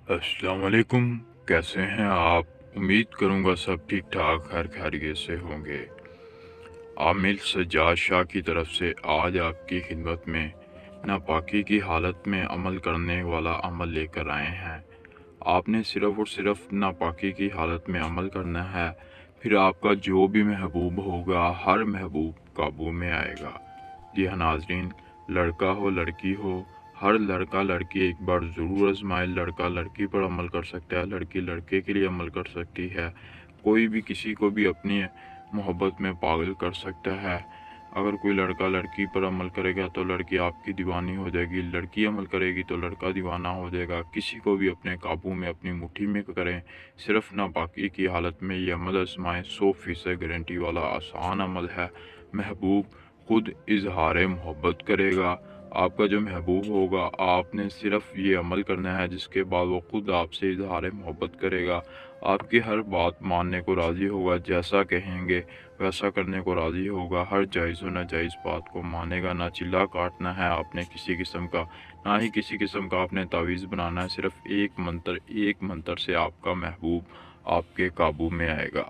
अस्सलाम वालेकुम। कैसे हैं आप? उम्मीद करूंगा सब ठीक ठाक खैर खैरियत से होंगे। आमिल सज्जाद शाह की तरफ से आज आपकी खिदमत में नापाकी की हालत में अमल करने वाला अमल लेकर आए हैं। आपने सिर्फ़ और सिर्फ नापाकी की हालत में अमल करना है, फिर आपका जो भी महबूब होगा हर महबूब काबू में आएगा। जी हाँ नाज़रीन, लड़का हो लड़की हो, हर लड़का लड़की एक बार ज़रूर आज़माए। लड़का लड़की पर अमल कर सकता है, लड़की लड़के के लिए अमल कर सकती है। कोई भी किसी को भी अपनी मोहब्बत में पागल कर सकता है। अगर कोई लड़का लड़की पर अमल करेगा तो लड़की आपकी दीवानी हो जाएगी, लड़की अमल करेगी तो लड़का दीवाना हो जाएगा। किसी को भी अपने काबू में अपनी मुट्ठी में करें, सिर्फ नापाकी की हालत में ये अमल आजमाएं। 100% गारंटी वाला आसान अमल है। महबूब खुद इजहार मोहब्बत करेगा। आपका जो महबूब होगा आपने सिर्फ ये अमल करना है, जिसके बाद वो खुद आपसे इजहार मोहब्बत करेगा। आपकी हर बात मानने को राज़ी होगा, जैसा कहेंगे वैसा करने को राज़ी होगा। हर जायज़ व नाजायज़ बात को मानेगा। ना चिल्ला काटना है आपने किसी किस्म का, ना ही किसी किस्म का आपने तावीज़ बनाना है। सिर्फ एक मंत्र से आपका महबूब आपके काबू में आएगा।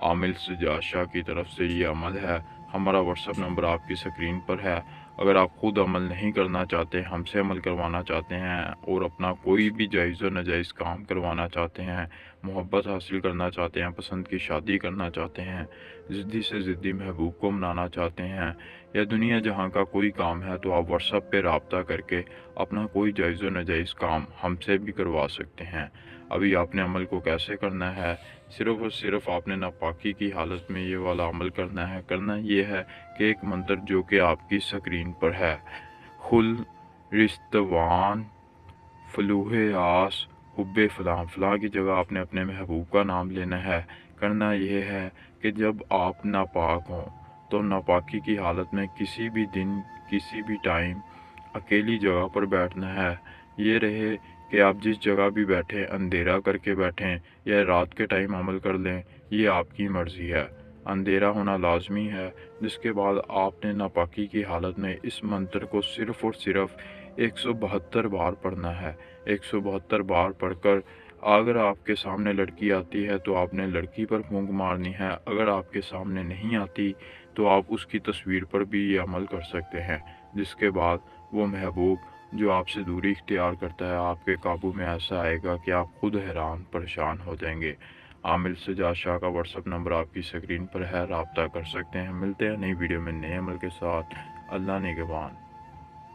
आमिल सज्जाद शाह की तरफ से ये अमल है। हमारा व्हाट्सअप नंबर आपकी स्क्रीन पर है। अगर आप खुद अमल नहीं करना चाहते, हमसे अमल करवाना चाहते हैं और अपना कोई भी जायज़ व नाजायज़ काम करवाना चाहते हैं, मोहब्बत हासिल करना चाहते हैं, पसंद की शादी करना चाहते हैं, ज़िद्दी से ज़िद्दी महबूब को मनाना चाहते हैं, या दुनिया जहाँ का कोई काम है, तो आप व्हाट्सअप पे रब्ता करके अपना कोई जायज़ व नाजायज़ काम हमसे भी करवा सकते हैं। अभी आपने अमल को कैसे करना है, सिर्फ़ और सिर्फ आपने नापाकी की हालत में ये वाला अमल करना है। करना ये है कि एक मंत्र जो कि आपकी स्क्रीन पर है, खुल रिश्तवान फलूहे आस हुब्बे फ़लाँ फ़लाँ की जगह आपने अपने महबूब का नाम लेना है। करना यह है कि जब आप नापाक हों तो नापाकी की हालत में किसी भी दिन किसी भी टाइम अकेली जगह पर बैठना है। ये रहे कि आप जिस जगह भी बैठें अंधेरा करके बैठें या रात के टाइम अमल कर लें, ये आपकी मर्ज़ी है। अंधेरा होना लाजमी है। जिसके बाद आपने नापाकी की हालत में इस मंत्र को सिर्फ़ और सिर्फ 172 बार पढ़ना है। 172 बार पढ़कर अगर आपके सामने लड़की आती है तो आपने लड़की पर फूंक मारनी है। अगर आपके सामने नहीं आती तो आप उसकी तस्वीर पर भी ये अमल कर सकते हैं। जिसके बाद वो महबूब जो आपसे दूरी इख्तियार करता है आपके काबू में ऐसा आएगा कि आप खुद हैरान परेशान हो जाएंगे। आमिल सज्जाद शाह का व्हाट्सअप नंबर आपकी स्क्रीन पर है, रब्ता कर सकते हैं। मिलते हैं नई वीडियो में नए अमल के साथ। अल्लाह निगहबान।